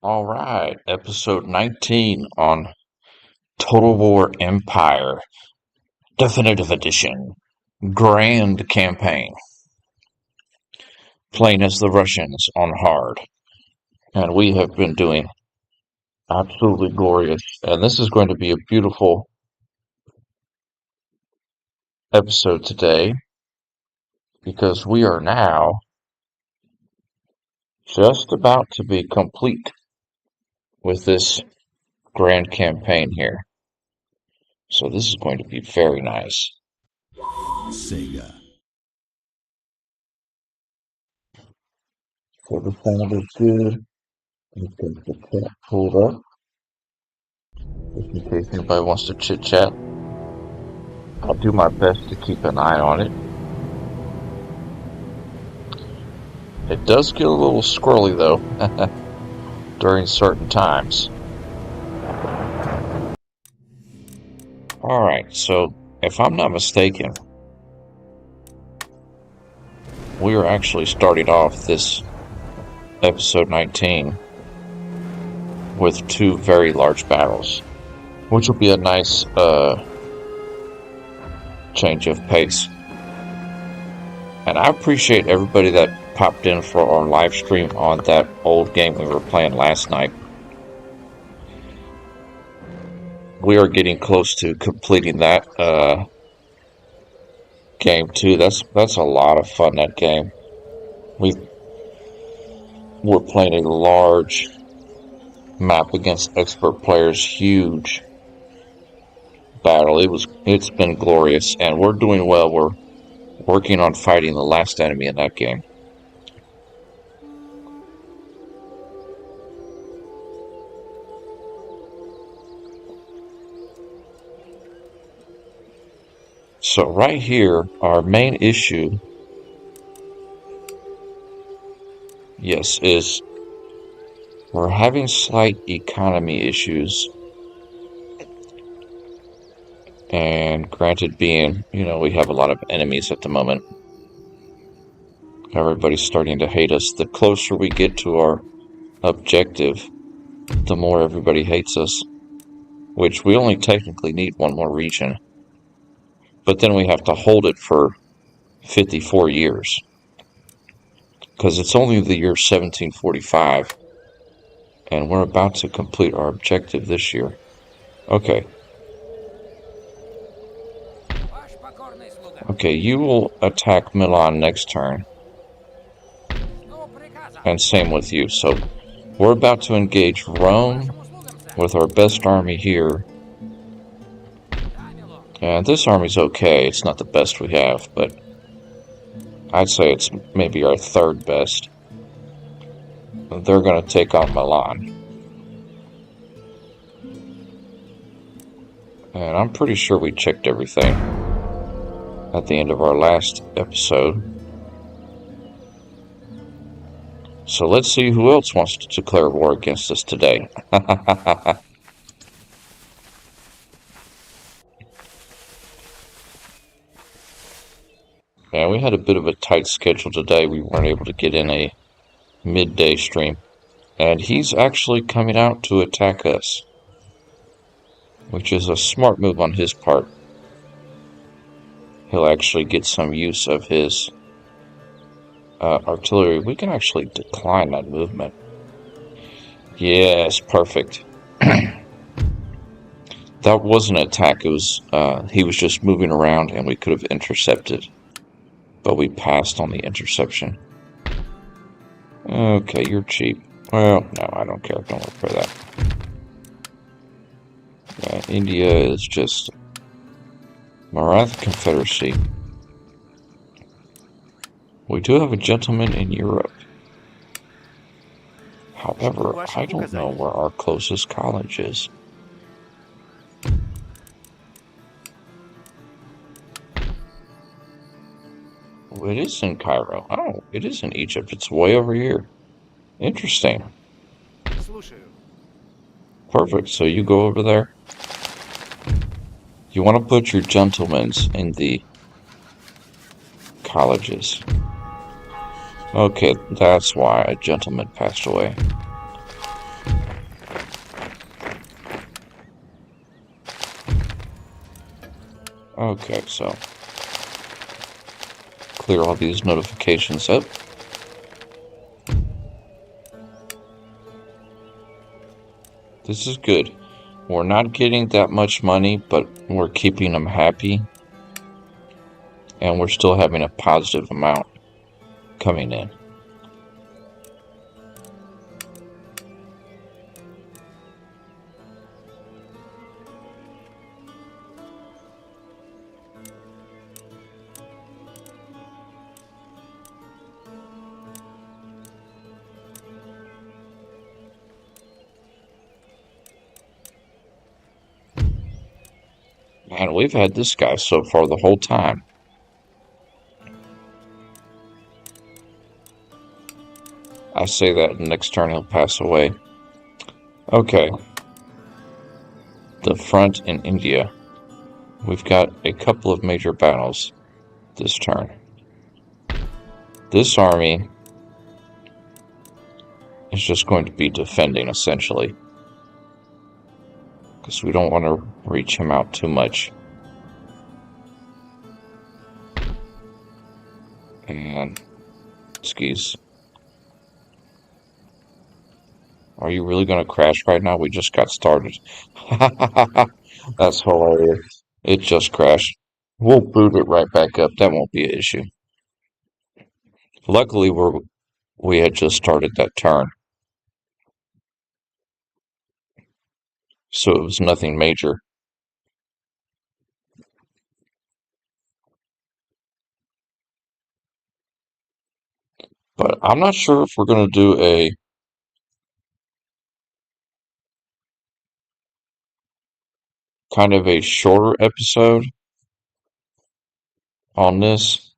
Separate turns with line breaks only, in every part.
All right, episode 19 on Total War Empire, Definitive Edition, Grand Campaign, playing as the Russians on hard. And we have been doing absolutely glorious. And this is going to be a beautiful episode today because we are now just about to be complete with this Grand Campaign here. So this is going to be very nice.
Sega.
So the sound is good. Let's get the chat pulled up. Just in case anybody wants to chit chat, I'll do my best to keep an eye on it. It does get a little squirrely though during certain times. Alright, so if I'm not mistaken, we are actually starting off this episode 19 with two very large battles, which will be a nice change of pace. And I appreciate everybody that popped in for our live stream on that old game we were playing last night. We are getting close to completing that game too. That's a lot of fun, that game. We're playing a large map against expert players, huge battle. It's been glorious, and we're doing well. We're working on fighting the last enemy in that game. So right here, our main issue, yes, is we're having slight economy issues. And granted being, we have a lot of enemies at the moment. Everybody's starting to hate us. The closer we get to our objective, the more everybody hates us. Which we only technically need one more region. But then we have to hold it for 54 years. Because it's only the year 1745. And we're about to complete our objective this year. Okay. Okay, you will attack Milan next turn. And same with you. So we're about to engage Rome with our best army here. And this army's okay. It's not the best we have, but I'd say it's maybe our third best. They're going to take on Milan. And I'm pretty sure we checked everything at the end of our last episode. So let's see who else wants to declare war against us today. Yeah, we had a bit of a tight schedule today. We weren't able to get in a midday stream. And he's actually coming out to attack us, which is a smart move on his part. He'll actually get some use of his artillery. We can actually decline that movement. Yes, perfect. That was an attack. It was he was just moving around and we could have intercepted. But we passed on the interception. Okay, you're cheap. Well, no, I don't care. Don't look for that. Yeah, India is just Maratha Confederacy. We do have a gentleman in Europe. However, I don't know where our closest college is. Oh, it is in Cairo. Oh, it is in Egypt. It's way over here. Interesting. Perfect. So you go over there. You want to put your gentlemen's in the colleges. Okay, that's why a gentleman passed away. Okay, so clear all these notifications up. This is good. We're not getting that much money, but we're keeping them happy. And we're still having a positive amount coming in. Man, we've had this guy so far the whole time. I say that next turn he'll pass away. Okay. The front in India. We've got a couple of major battles this turn. This army is just going to be defending, essentially. Because we don't want to reach him out too much. And skis. Are you really going to crash right now? We just got started. That's hilarious. It just crashed. We'll boot it right back up. That won't be an issue. Luckily, we had just started that turn. So it was nothing major. But I'm not sure if we're going to do a kind of a shorter episode on this.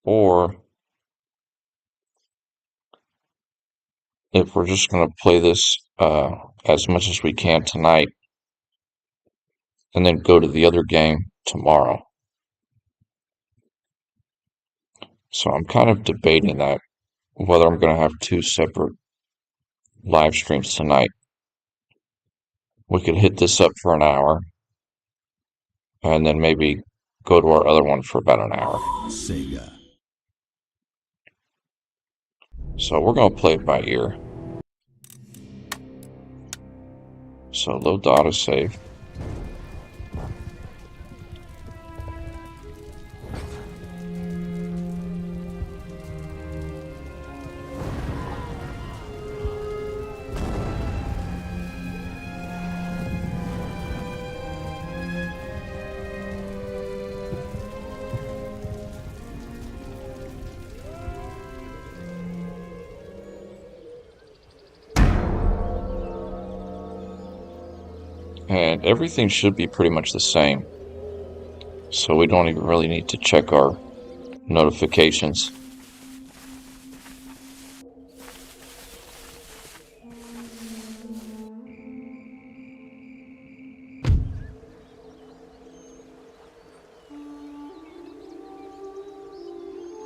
Or if we're just going to play this as much as we can tonight and then go to the other game tomorrow. So I'm kind of debating that, whether I'm going to have two separate live streams tonight. We could hit this up for an hour and then maybe go to our other one for about an hour.
Sega.
So we're going to play it by ear. So load the autosave. And everything should be pretty much the same. So we don't even really need to check our notifications.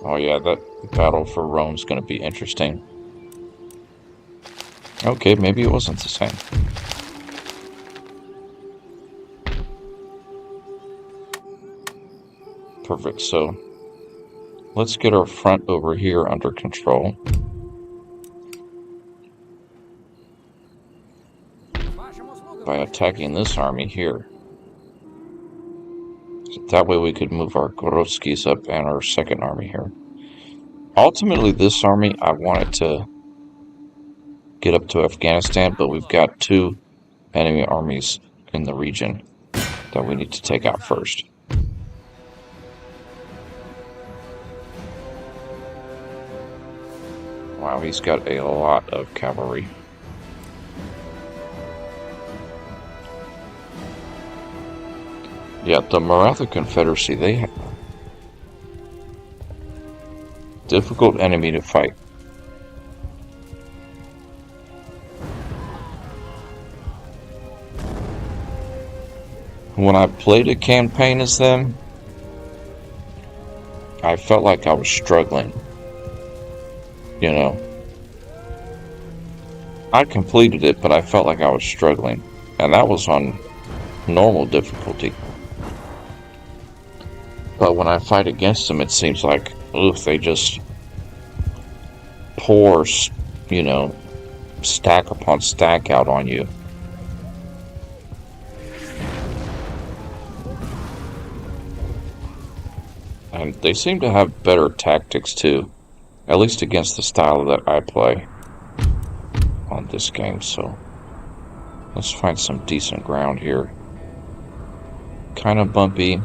Oh yeah, that battle for Rome's going to be interesting. Okay, maybe it wasn't the same. Perfect, so let's get our front over here under control. By attacking this army here. That way we could move our Gorotskis up and our second army here. Ultimately, this army, I wanted to get up to Afghanistan, but we've got two enemy armies in the region that we need to take out first. Wow, he's got a lot of cavalry. Yeah, the Maratha Confederacy, they have difficult enemy to fight. When I played a campaign as them, I felt like I was struggling. you know. I completed it, but I felt like I was struggling. And that was on normal difficulty. But when I fight against them, it seems like, oof, they just pour, you know, stack upon stack out on you. And they seem to have better tactics too, at least against the style that I play on this game. So let's find some decent ground here. Kind of bumpy.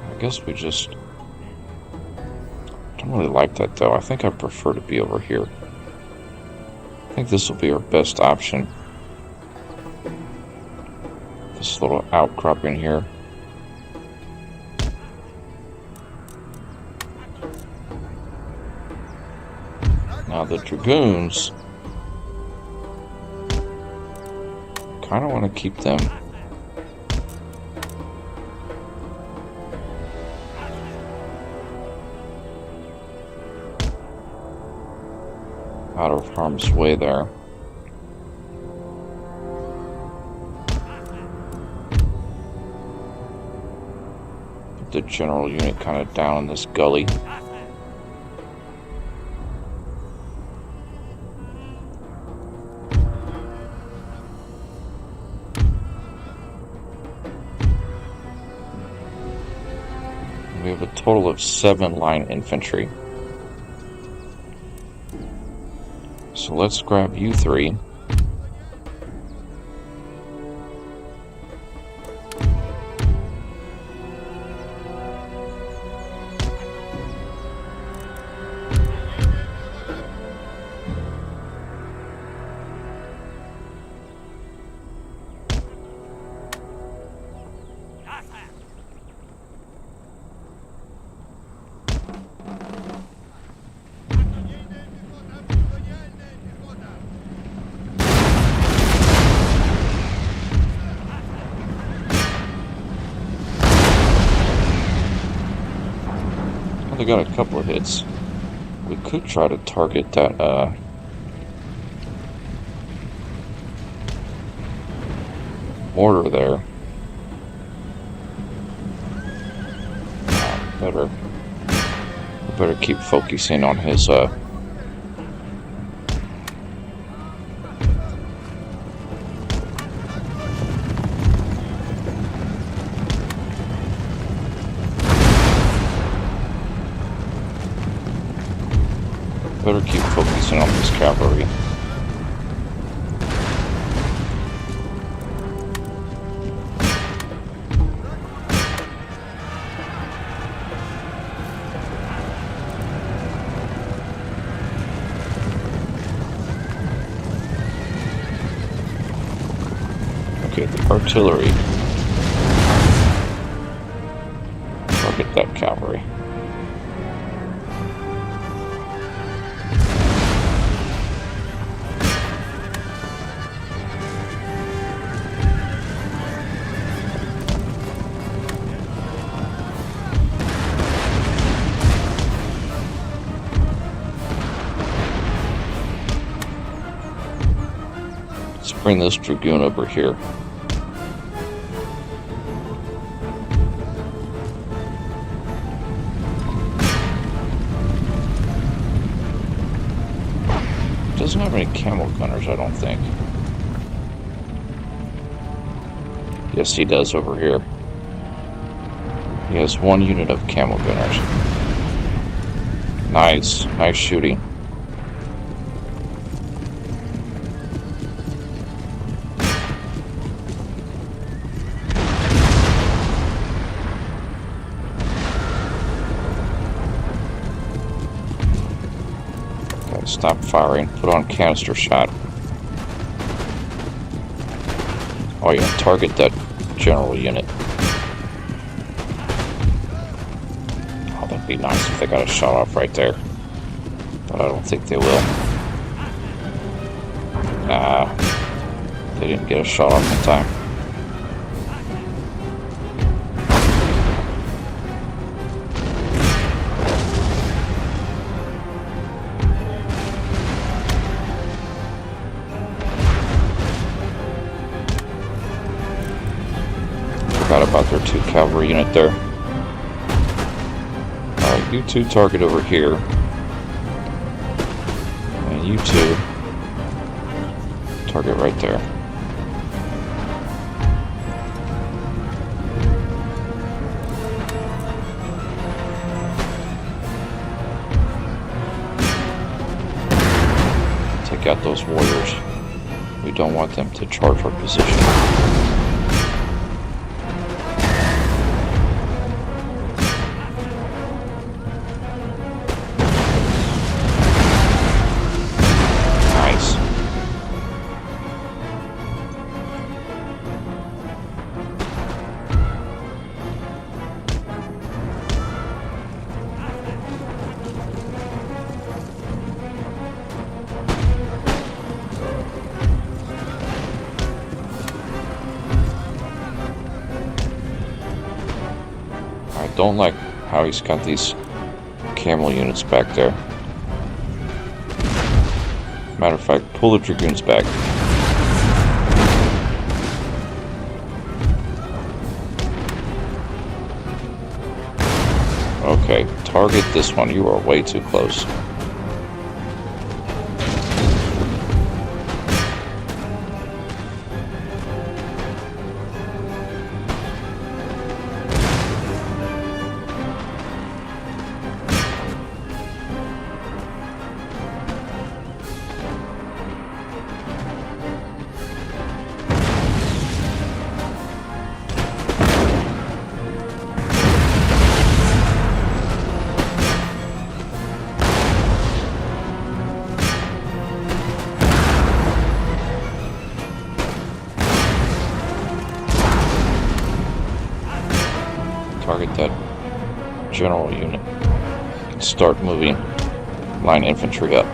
I guess we just don't really like that though. I think I prefer to be over here. I think this will be our best option. This little outcropping here. Now the Dragoons, kind of want to keep them out of harm's way there. Put the general unit kind of down in this gully. We have a total of 7 line infantry. So let's grab you 3. They got a couple of hits. We could try to target that mortar there. Better keep focusing on his better keep focusing on this cavalry. Okay, the artillery. Target that cavalry. Let's bring this Dragoon over here. Doesn't have any camel gunners, I don't think. Yes, he does over here. He has 1 unit of camel gunners. Nice, nice shooting. Stop firing. Put on canister shot. Oh yeah, target that general unit. Oh, that'd be nice if they got a shot off right there. But I don't think they will. Nah, they didn't get a shot off in time. about their 2 cavalry unit there. Alright, you 2 target over here. And you 2 target right there. Take out those warriors. We don't want them to charge our position. Nice. I don't like how he's got these camel units back there. Matter of fact, pull the dragoons back. Okay, target this one. You are way too close. Target that general unit and start moving line infantry up.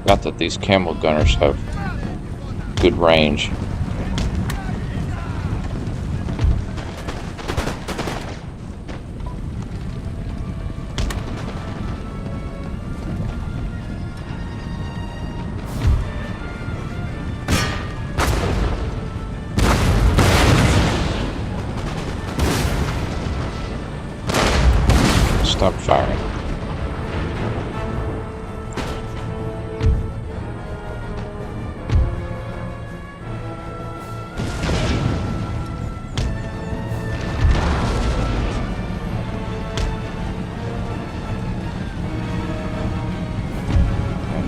Not that these camel gunners have good range. Stop firing.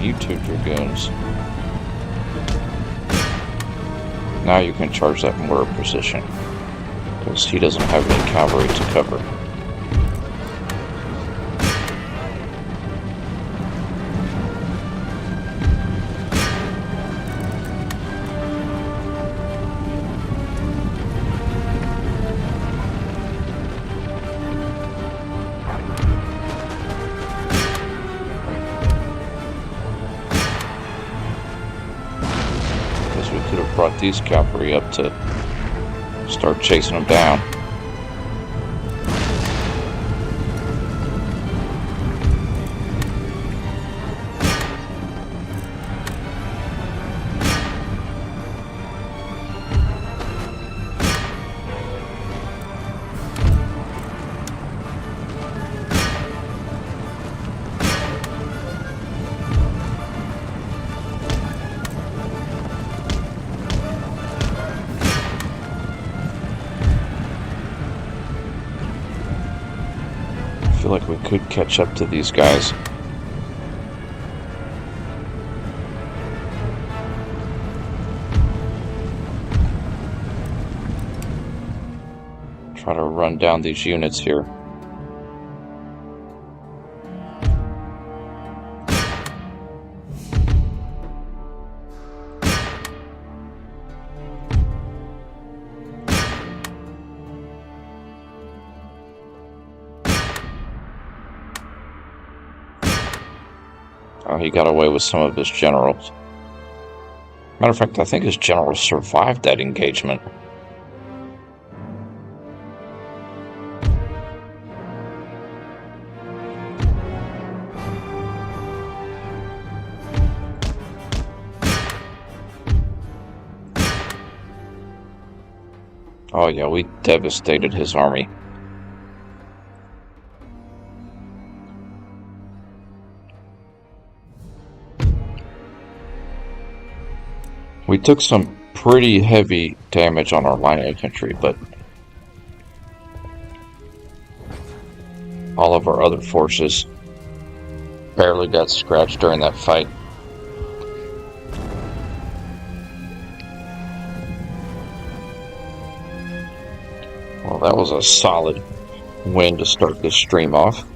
You 2 dragoons. Now you can charge that mortar position, because he doesn't have any cavalry to cover. We could have brought these cavalry up to start chasing them down. feel like we could catch up to these guys. Try to run down these units here. Oh, he got away with some of his generals. Matter of fact, I think his generals survived that engagement. Oh yeah, we devastated his army. We took some pretty heavy damage on our line of infantry, but all of our other forces barely got scratched during that fight. Well, that was a solid win to start this stream off.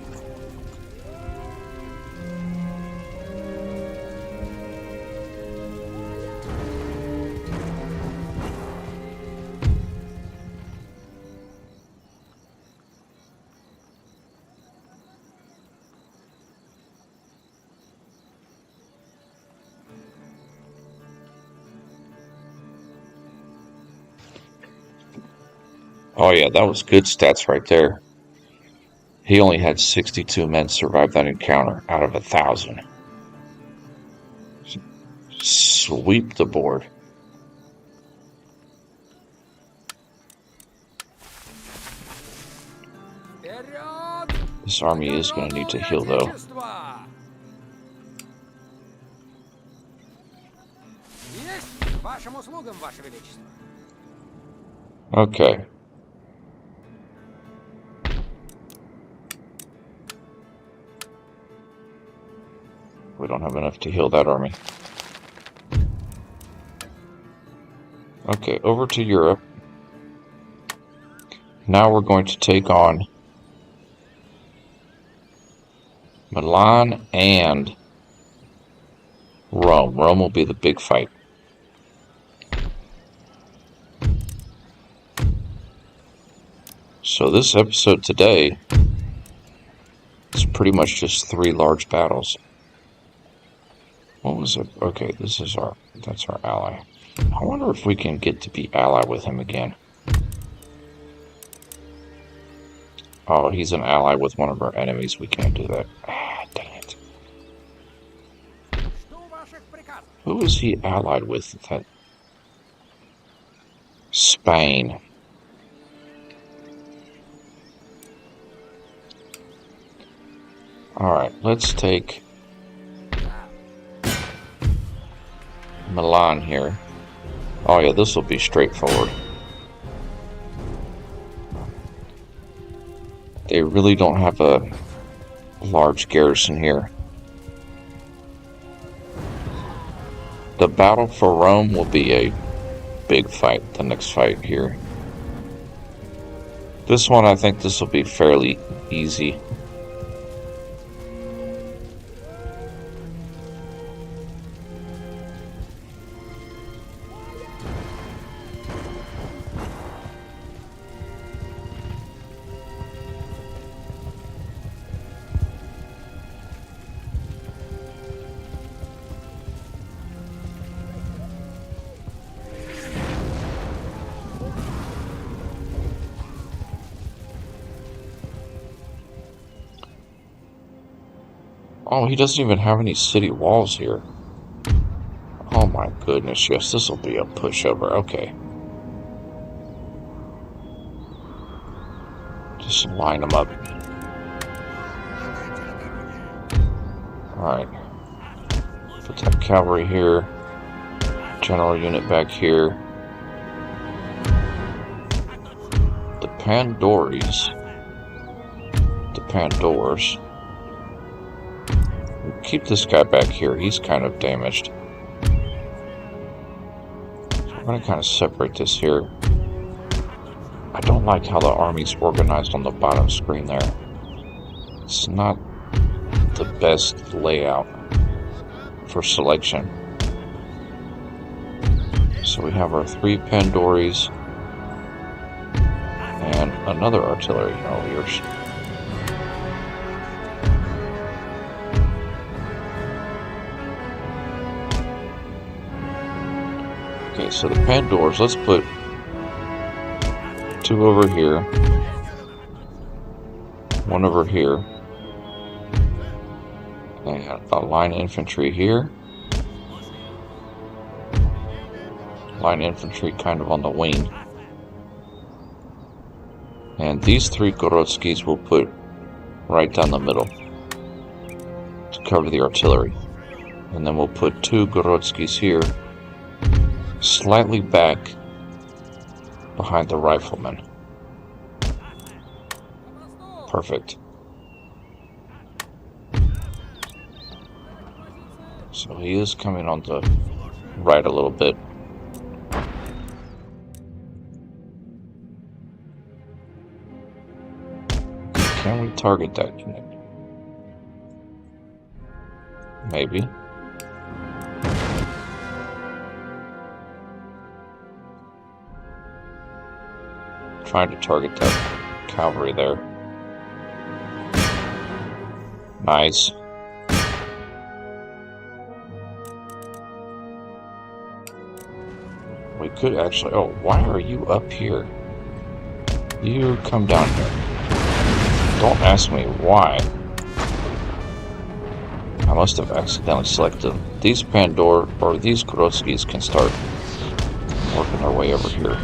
Oh yeah, that was good stats right there. He only had 62 men survive that encounter out of 1,000. Sweep the board. This army is going to need to heal though. Okay. We don't have enough to heal that army. Okay, over to Europe. Now we're going to take on Milan and Rome. Rome will be the big fight. So this episode today is pretty much just 3 large battles. What was it? Okay, that's our ally. I wonder if we can get to be ally with him again. Oh, he's an ally with one of our enemies. We can't do that. Ah, dang it. Who is he allied with? That Spain. Alright, let's take Milan here. Oh yeah, this will be straightforward. They really don't have a large garrison here. The battle for Rome will be a big fight, the next fight here. This one, I think this will be fairly easy. Oh, he doesn't even have any city walls here. Oh my goodness, yes, this will be a pushover. Okay. Just line them up. Alright. Put that cavalry here. General unit back here. The Pandoris the Pandoras. We'll keep this guy back here. He's kind of damaged. So I'm going to kind of separate this here. I don't like how the army's organized on the bottom screen there. It's not the best layout for selection. So we have our 3 Pandoras and another artillery. Oh, here's. Okay, so the Pandoras, let's put 2 over here, 1 over here, and a line infantry here. Line infantry kind of on the wing. And these 3 Gorotskis we'll put right down the middle to cover the artillery. And then we'll put 2 Gorotskis here, slightly back behind the riflemen. Perfect. So he is coming on the right a little bit. Can we target that unit? Maybe. Trying to target that cavalry there. Nice. We could actually... Oh, why are you up here? You come down here. Don't ask me why. I must have accidentally selected them. These Pandora, or these Gorotskis can start working their way over here.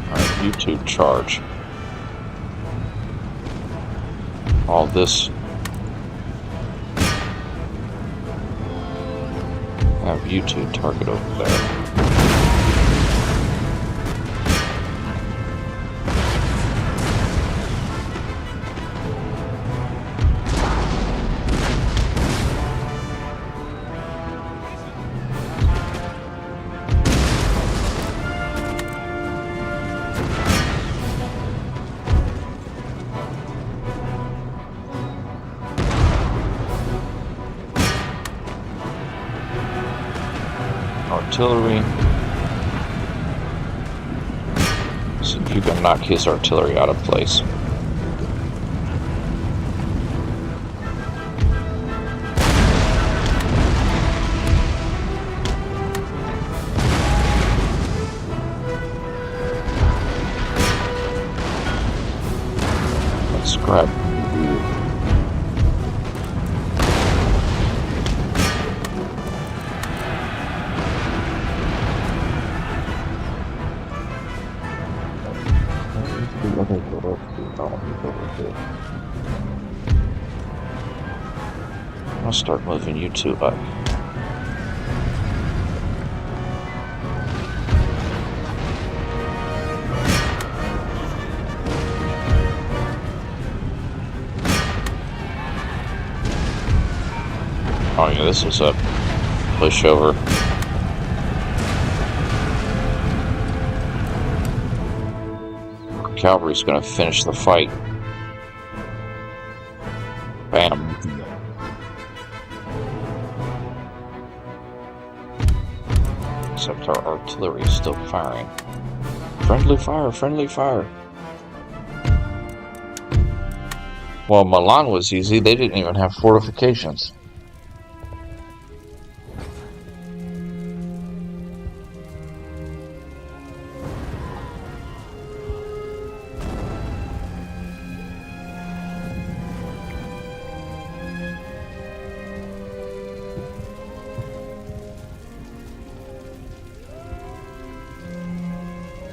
Alright, you two charge. All this. Have you two target over there. Artillery. See if you can knock his artillery out of place. Let's grab. I'll start moving you two up. Oh yeah, this is a pushover. Cavalry's gonna finish the fight. Bam. Except our artillery is still firing. Friendly fire, friendly fire. Well, Milan was easy. They didn't even have fortifications.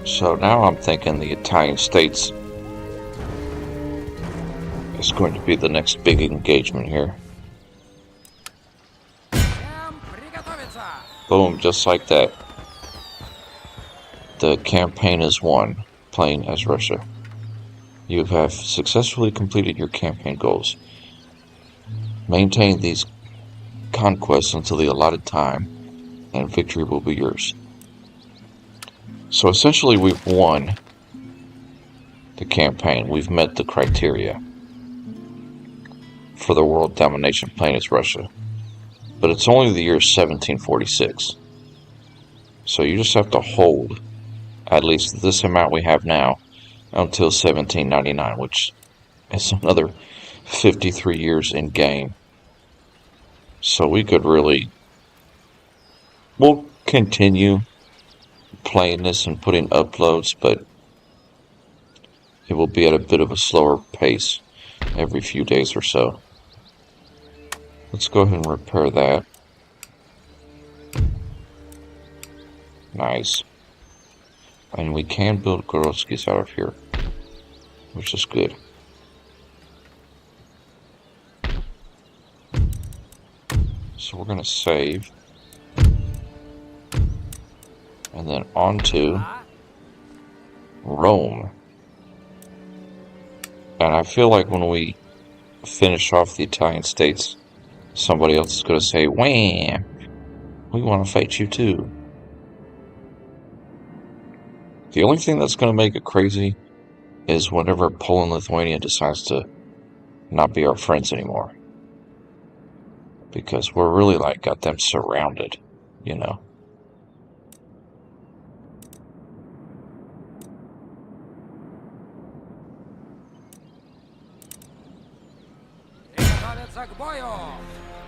So now I'm thinking the Italian states is going to be the next big engagement here. Boom, just like that. The campaign is won, playing as Russia. You have successfully completed your campaign goals. Maintain these conquests until the allotted time, and victory will be yours. So essentially we've won the campaign. We've met the criteria for the world domination playing as Russia. But it's only the year 1746. So you just have to hold at least this amount we have now until 1799, which is another 53 years in game. So we could really... We'll continue playing this and putting uploads, but it will be at a bit of a slower pace every few days or so. Let's go ahead and repair that. Nice. And we can build Gorotskis out of here, which is good. So we're going to save. And then on to Rome. And I feel like when we finish off the Italian states, somebody else is going to say, wham, we want to fight you too. The only thing that's going to make it crazy is whenever Poland and Lithuania decides to not be our friends anymore. Because we're really like got them surrounded, you know.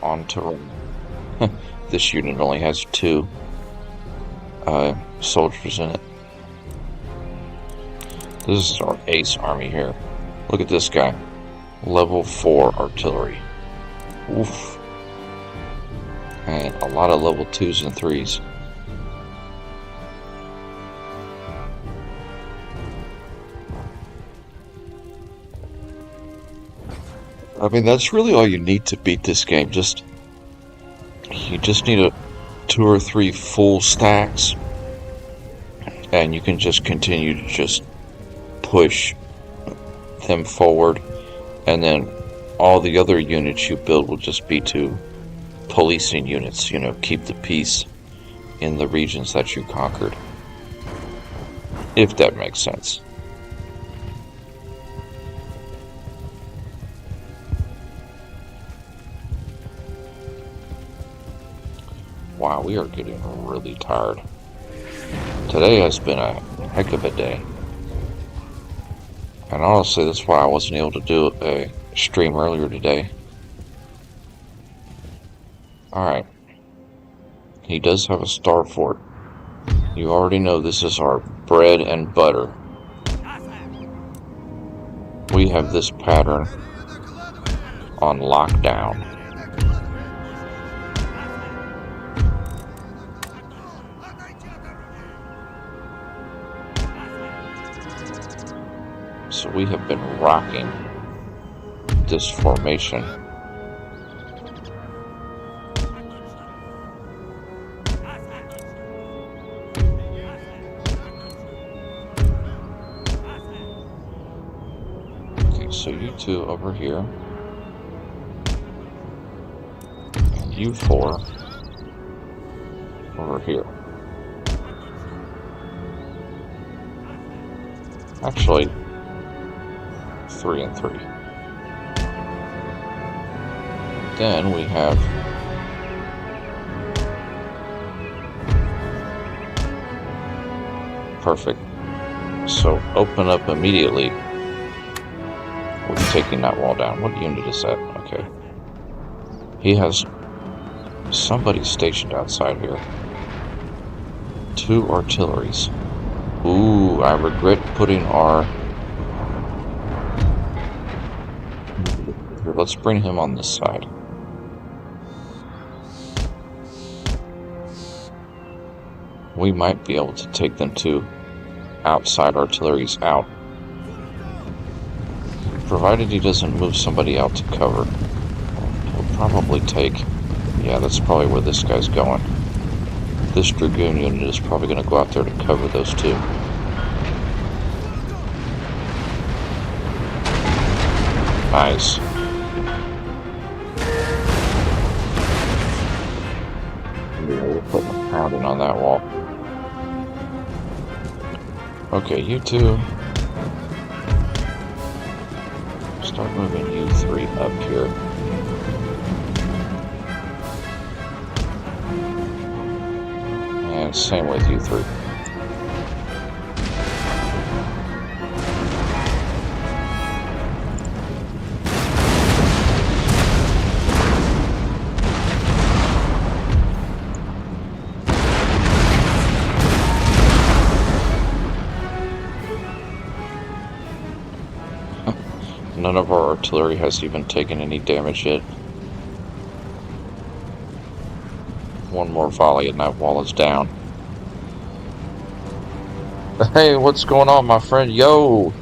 On to Rome. This unit only has 2 soldiers in it. This is our ace army here. Look at this guy. Level 4 artillery. Oof. And a lot of level 2s and 3s. I mean, that's really all you need to beat this game. You just need 2 or 3 full stacks, and you can just continue to just push them forward, and then all the other units you build will just be to policing units, you know, keep the peace in the regions that you conquered, if that makes sense. Wow, we are getting really tired. Today has been a heck of a day. And honestly, that's why I wasn't able to do a stream earlier today. Alright. He does have a star fort. You already know this is our bread and butter. We have this pattern on lockdown. So we have been rocking this formation. Okay, so you 2 over here. And you 4 over here. Actually, 3 and 3. Then we have perfect. So open up immediately with taking that wall down. What unit is that? Okay. He has somebody stationed outside here. 2 artilleries. Ooh, I regret putting our... Here, let's bring him on this side. We might be able to take them 2 outside artilleries out Provided he doesn't move somebody out to cover. He'll probably take... Yeah, that's probably where this guy's going. This Dragoon unit is probably going to go out there to cover those two. Nice. Yeah, we're putting a pounding on that wall. Okay, you two. Start moving you three up here. And same with you three. None of our artillery has even taken any damage yet. One more volley and that wall is down. Hey, what's going on, my friend? Yo!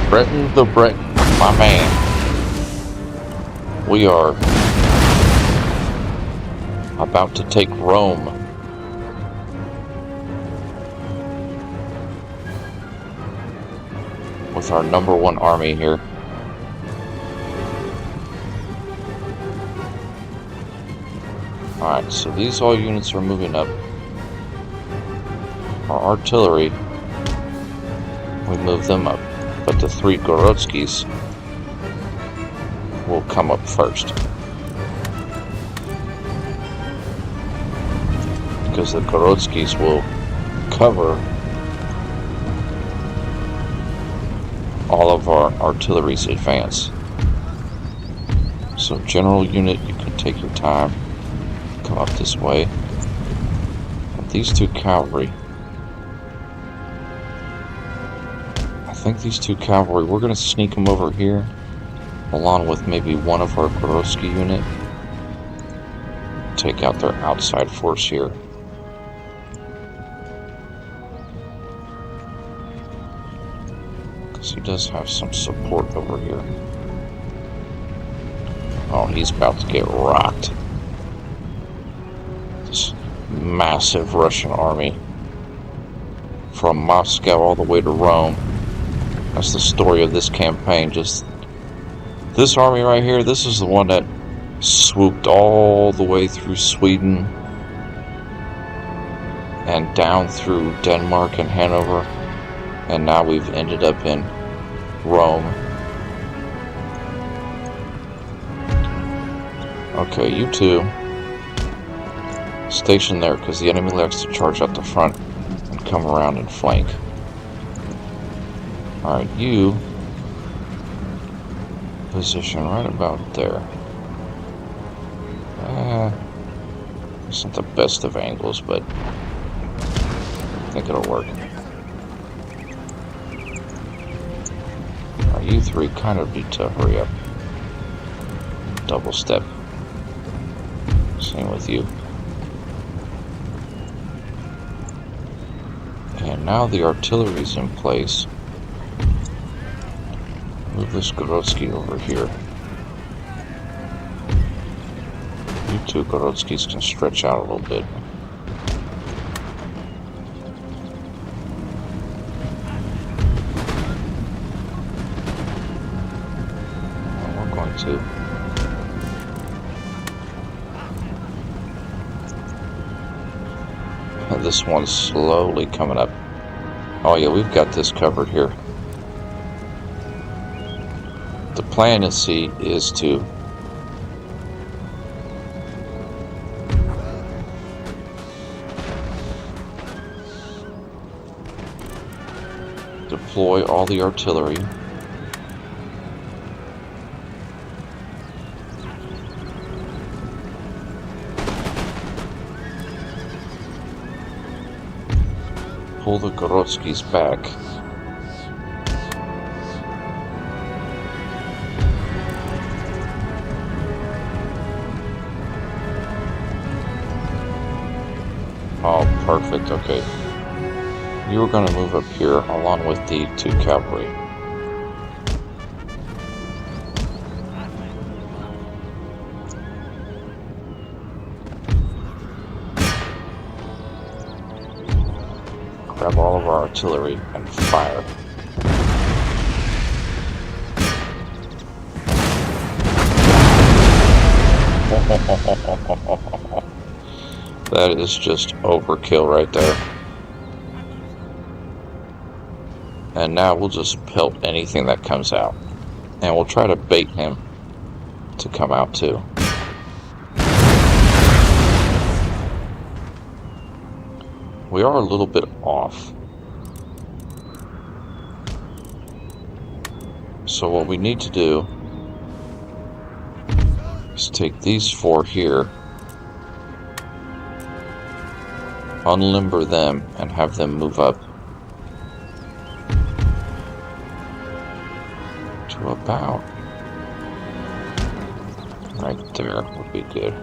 Breton the Breton, my man. We are about to take Rome. With our #1 army here. Alright, so these all units are moving up. Our artillery, we move them up. But the 3 Gorotskis will come up first. Because the Gorotskis will cover all of our artillery's advance. So general unit, you can take your time, come up this way. And these 2 cavalry, I think these 2 cavalry, we're going to sneak them over here, along with maybe one of our Gorotski unit. Take out their outside force here. He does have some support over here. Oh, he's about to get rocked. This massive Russian army from Moscow all the way to Rome. That's the story of this campaign. Just this army right here, this is the one that swooped all the way through Sweden and down through Denmark and Hanover, and now we've ended up in Rome. Okay, you two station there because the enemy likes to charge out the front and come around and flank. Alright, you position right about there. It's not the best of angles, but I think it'll work. You 3 kind of need to hurry up. Double step. Same with you. And now the artillery's in place. Move this Gorotski over here. You 2 Gorotskis can stretch out a little bit. Too. And this one's slowly coming up. Oh yeah, we've got this covered here. The plan is to deploy all the artillery. Pull the Gorotskis back. Oh, perfect. Okay. You were going to move up here along with the 2 cavalry. our artillery and fire. That is just overkill right there. And now we'll just pelt anything that comes out. And we'll try to bait him to come out too. We are a little bit off. So what we need to do is take these 4 here, unlimber them, and have them move up to about right there would be good.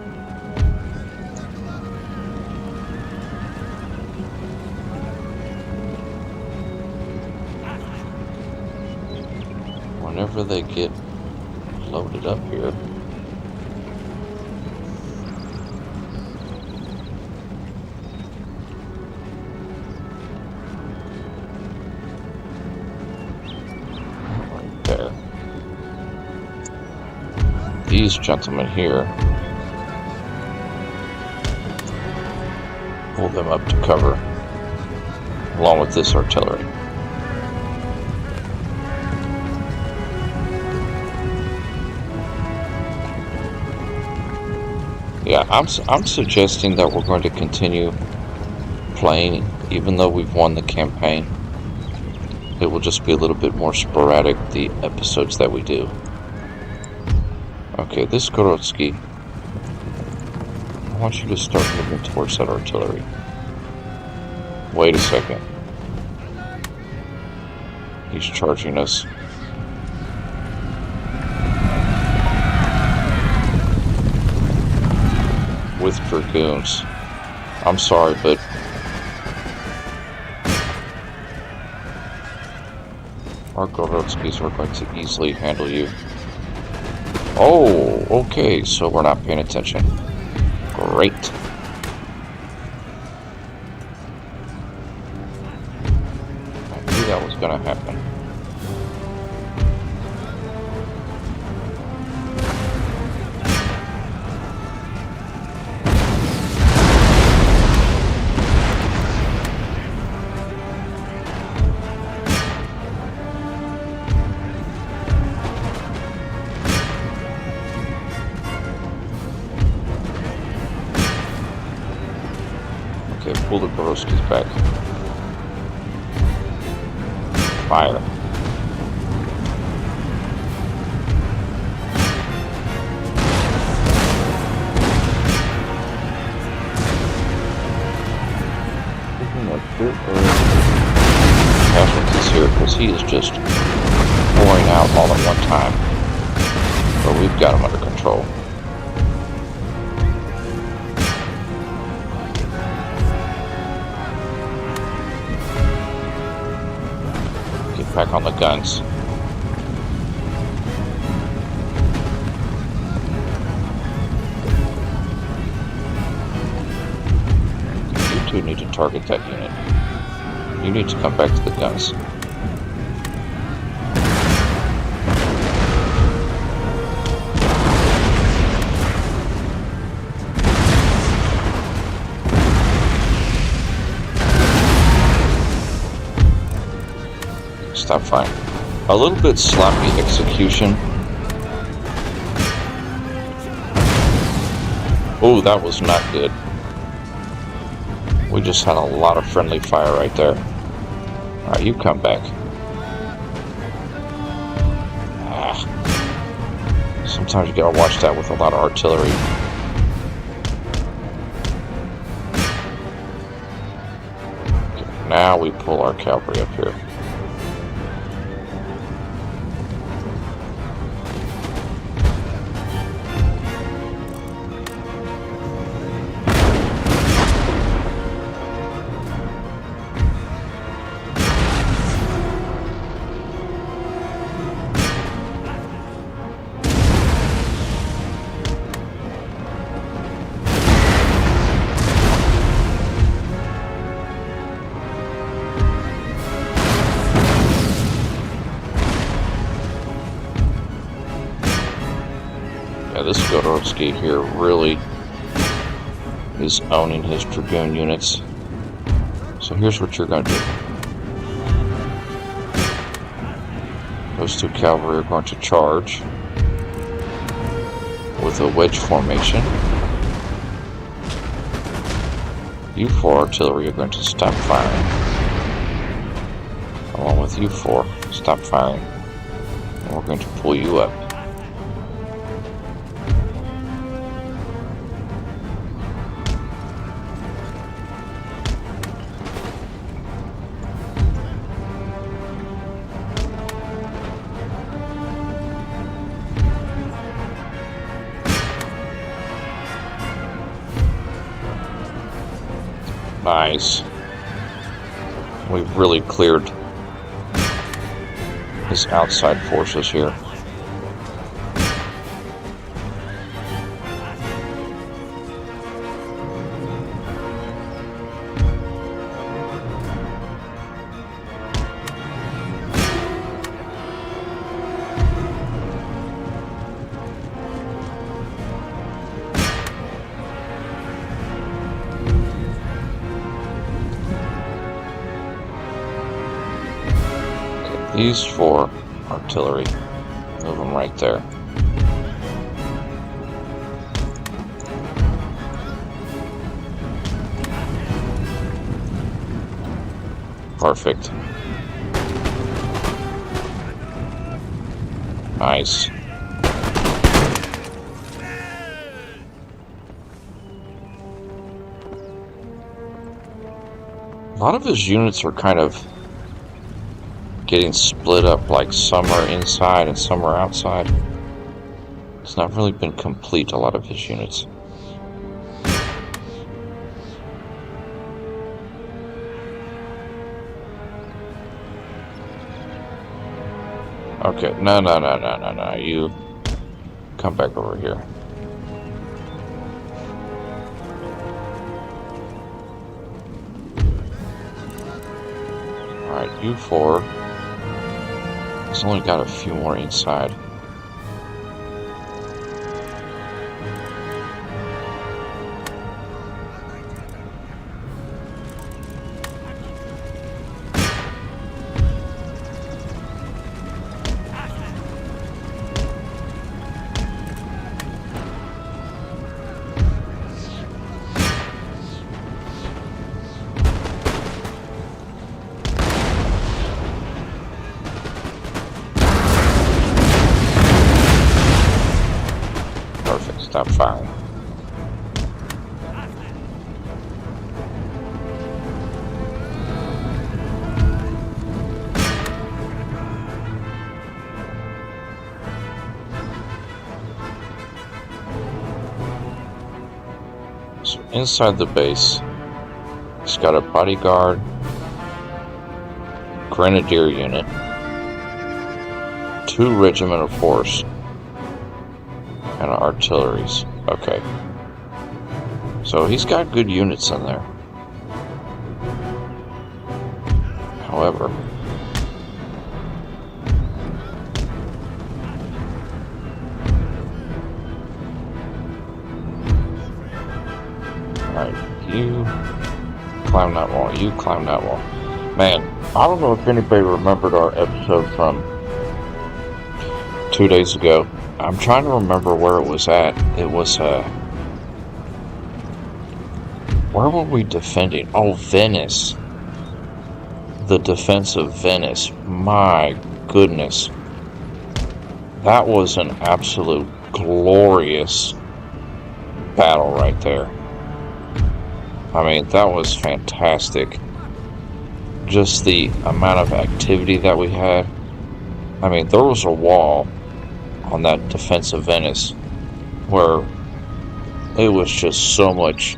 Whenever they get loaded up here, right there. These gentlemen here, pull them up to cover, along with this artillery. Yeah, I'm suggesting that we're going to continue playing, even though we've won the campaign. It will just be a little bit more sporadic, the episodes that we do. Okay, this Gorotsky, I want you to start moving towards that artillery. Wait a second. He's charging us. With dragoons. I'm sorry, but our Gorotskis are going to easily handle you. Oh, okay, so we're not paying attention. Great. I knew that was going to happen. Pull the Goroskis back. Fire. Casualties here because he is just pouring out all at one time. But we've got him under control. Back on the guns. You two need to target that unit. You need to come back to the guns. Stop firing. A little bit sloppy execution. Oh, that was not good. We just had a lot of friendly fire right there. Alright, you come back. Sometimes you gotta watch that with a lot of artillery. Okay, now we pull our cavalry up here. Novgorodsky here really is owning his Dragoon units. So here's what you're going to do. Those two cavalry are going to charge with a wedge formation. You 4 artillery are going to stop firing. Along with you 4, stop firing. And we're going to pull you up. Nice. We've really cleared his outside forces here. These 4 artillery, move them right there. Perfect. Nice. A lot of his units are kind of getting split up, like some are inside and some are outside. It's not really been complete, a lot of his units. Okay, no, you come back over here. Alright, you 4. He's only got a few more inside. Stop firing. So inside the base, it's got a bodyguard, grenadier unit, 2 regiment of horse, and artilleries. Okay. So he's got good units in there. However, alright, you climb that wall, you climb that wall. Man, I don't know if anybody remembered our episode from 2 days ago. I'm trying to remember where it was at. It was, where were we defending? Oh, Venice. The defense of Venice. My goodness. That was an absolute glorious battle right there. I mean, that was fantastic. Just the amount of activity that we had. I mean, there was a wall on that defense of Venice where it was just so much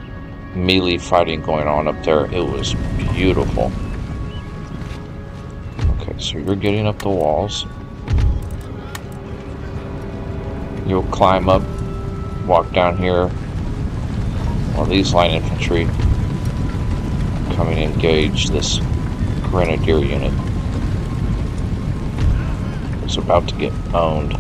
melee fighting going on up there. It was beautiful. Okay, so you're getting up the walls. You'll climb up, walk down here while these line infantry come and engage this grenadier unit. It's about to get owned.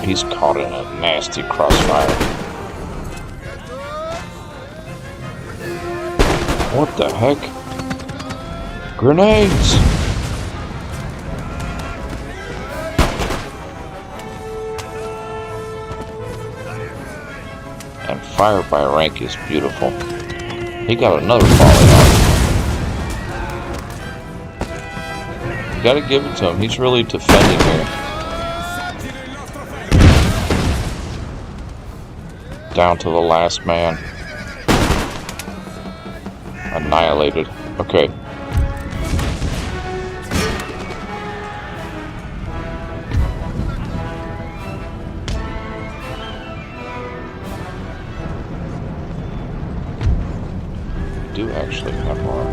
he's caught in a nasty crossfire. What the heck? Grenades! And fire by rank is beautiful. He got another volley on. You gotta give it to him. He's really defending here. Down to the last man. Annihilated. Okay. We do actually have more.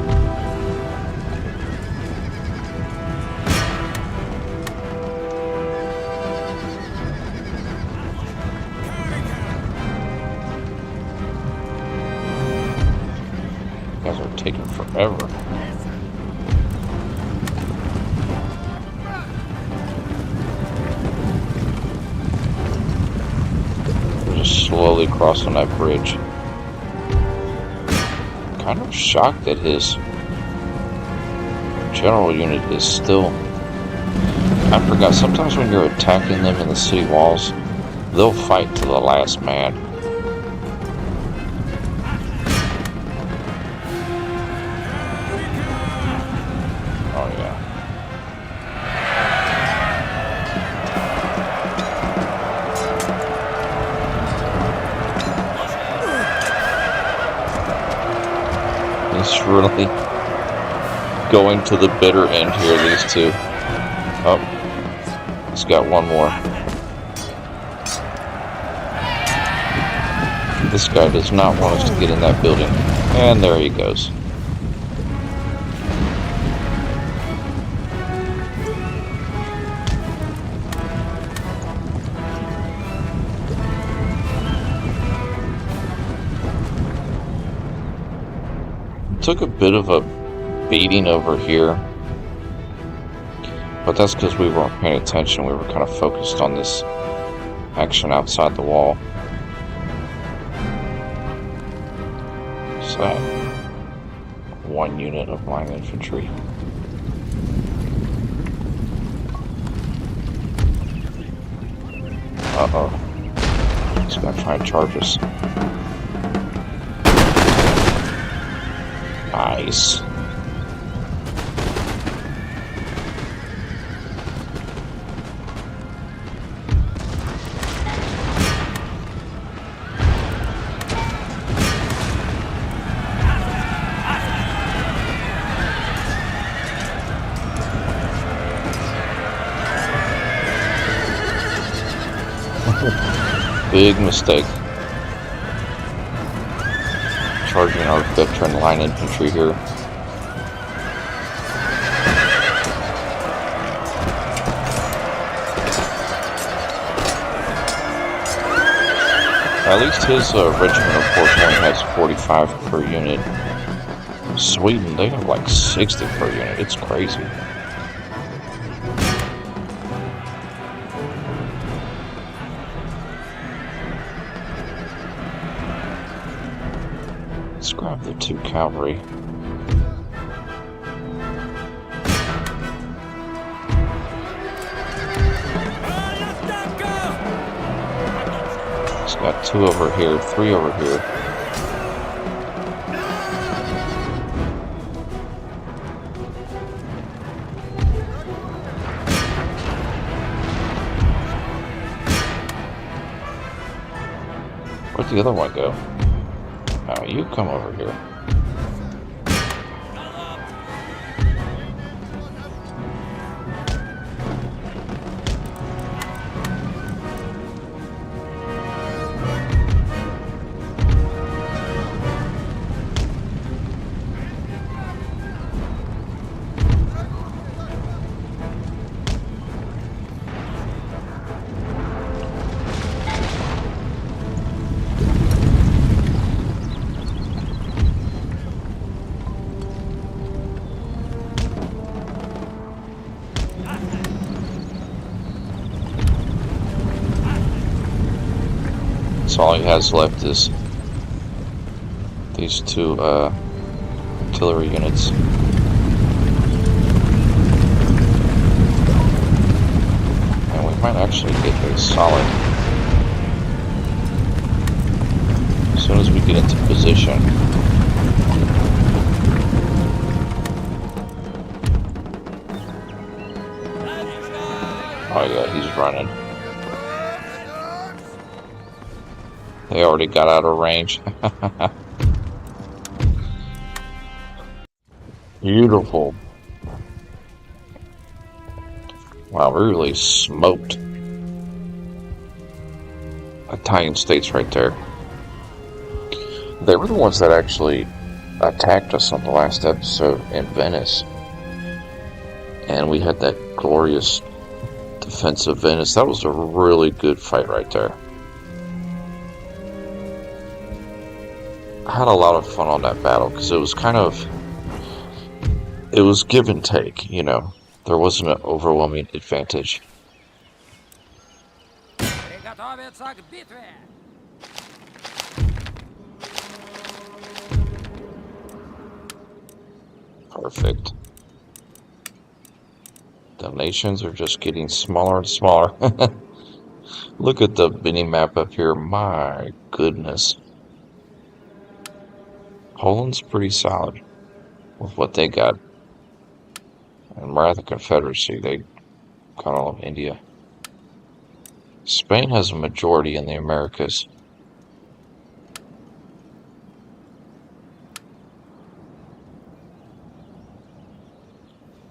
You guys are taking forever. We're just slowly crossing that bridge. Kind of shocked that his general unit is still... I forgot, sometimes when you're attacking them in the city walls, they'll fight to the last man. Oh yeah. He's really going to the bitter end here, these two. Oh, he's got one more. This guy does not want us to get in that building. And there he goes. Took a bit of a beating over here, but that's because we weren't paying attention. We were kind of focused on this action outside the wall. So, one unit of line infantry. Uh-oh. He's gonna try and charge us. Nice. Big mistake. Charging our veteran line infantry here. At least his regiment of course only has 45 per unit. Sweden, they have like 60 per unit. It's crazy. Let's grab the 2 cavalry. It's got 2 over here, 3 over here. Where'd the other one go? Oh, you come over here. So all he has left is these two artillery units. And we might actually get a solid as soon as we get into position. Oh yeah, he's running. They already got out of range. Beautiful. Wow, we really smoked Italian states right there. They were the ones that actually attacked us on the last episode in Venice. And we had that glorious defense of Venice. That was a really good fight right there. I had a lot of fun on that battle because it was it was give and take, you know. There wasn't an overwhelming advantage. Perfect. The nations are just getting smaller and smaller. Look at the mini map up here. My goodness. Poland's pretty solid with what they got. And we're at the Confederacy. They got all of India. Spain has a majority in the Americas.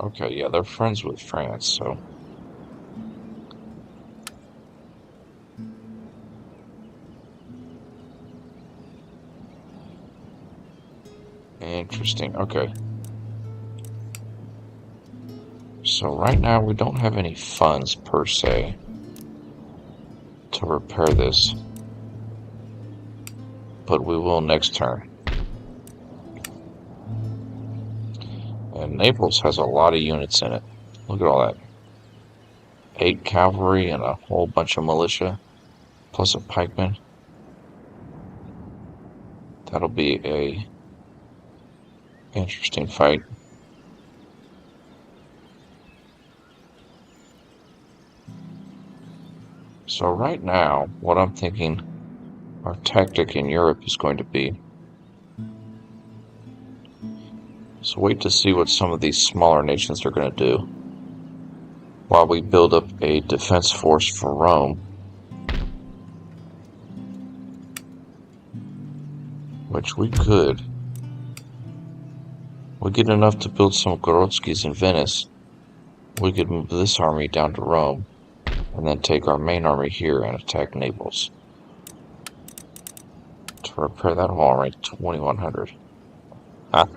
Okay, yeah, they're friends with France, so. Interesting, okay. So right now we don't have any funds per se to repair this. But we will next turn. And Naples has a lot of units in it. Look at all that. 8 cavalry and a whole bunch of militia, plus a pikeman. That'll be a interesting fight. So right now, what I'm thinking our tactic in Europe is going to be, so wait to see what some of these smaller nations are going to do while we build up a defense force for Rome, which we could. We get enough to build some Gorotskis in Venice. We could move this army down to Rome and then take our main army here and attack Naples. To repair that whole army, 2100. Ah.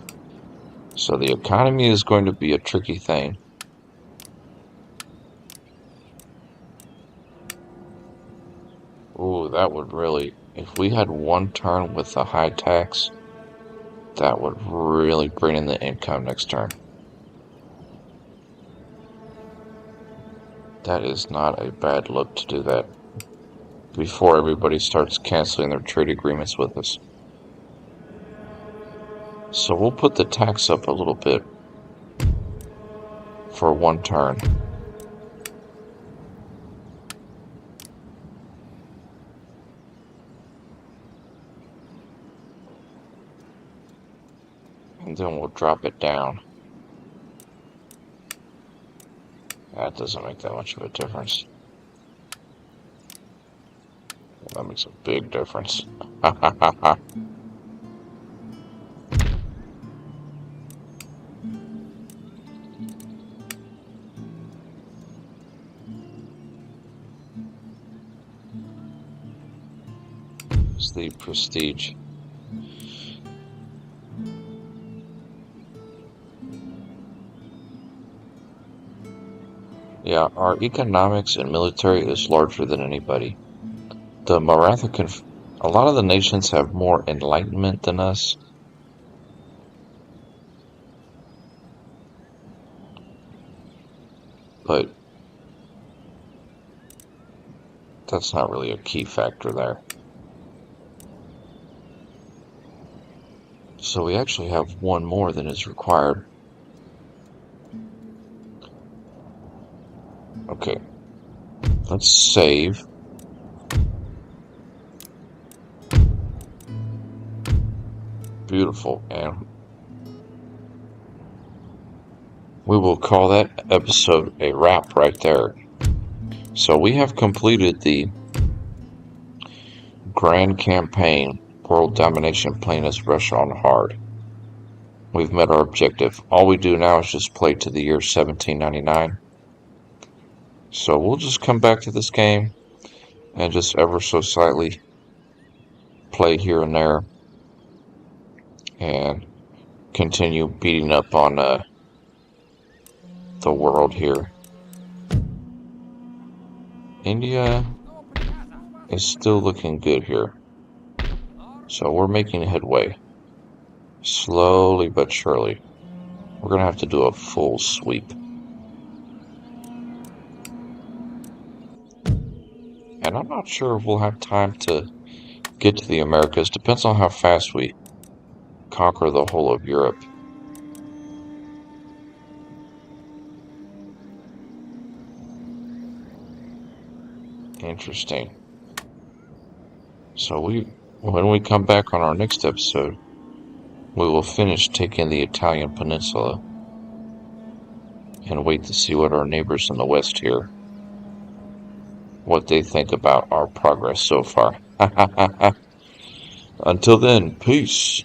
So the economy is going to be a tricky thing. Ooh, that would really, if we had one turn with a high tax, that would really bring in the income next turn. That is not a bad look to do that before everybody starts canceling their trade agreements with us. So we'll put the tax up a little bit for one turn. And then we'll drop it down. That doesn't make that much of a difference. That makes a big difference. It's the prestige. Yeah, our economics and military is larger than anybody. The Maratha a lot of the nations have more enlightenment than us. But that's not really a key factor there. So we actually have one more than is required. Okay. Let's save. Beautiful. And we will call that episode a wrap right there. So we have completed the Grand Campaign, World Domination Plan as Russia on Hard. We've met our objective. All we do now is just play to the year 1799. So we'll just come back to this game and just ever so slightly play here and there and continue beating up on the world here. India is still looking good here. So we're making headway. Slowly but surely. We're going to have to do a full sweep. And I'm not sure if we'll have time to get to the Americas. Depends on how fast we conquer the whole of Europe. Interesting. So when we come back on our next episode, we will finish taking the Italian peninsula and wait to see what our neighbors in the west here, what they think about our progress so far. Until then, peace.